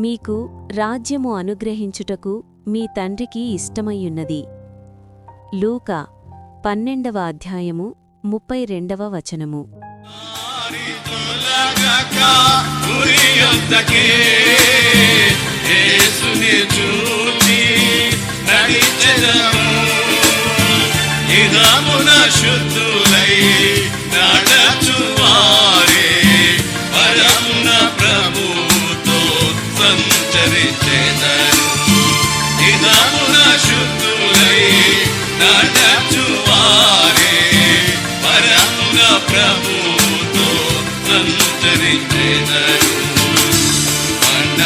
మీకు రాజ్యము అనుగ్రహించుటకు మీ తండ్రికి ఇష్టమయ్యున్నది. లూకా 12వ అధ్యాయము 32వ వచనము. శుద్ధులై నడచువారే పరమున ప్రభుతో సంచరించెదరు. ఇదమున శుద్ధులై నడచువారే పరమున ప్రభుతో సంచరించెదరు. మన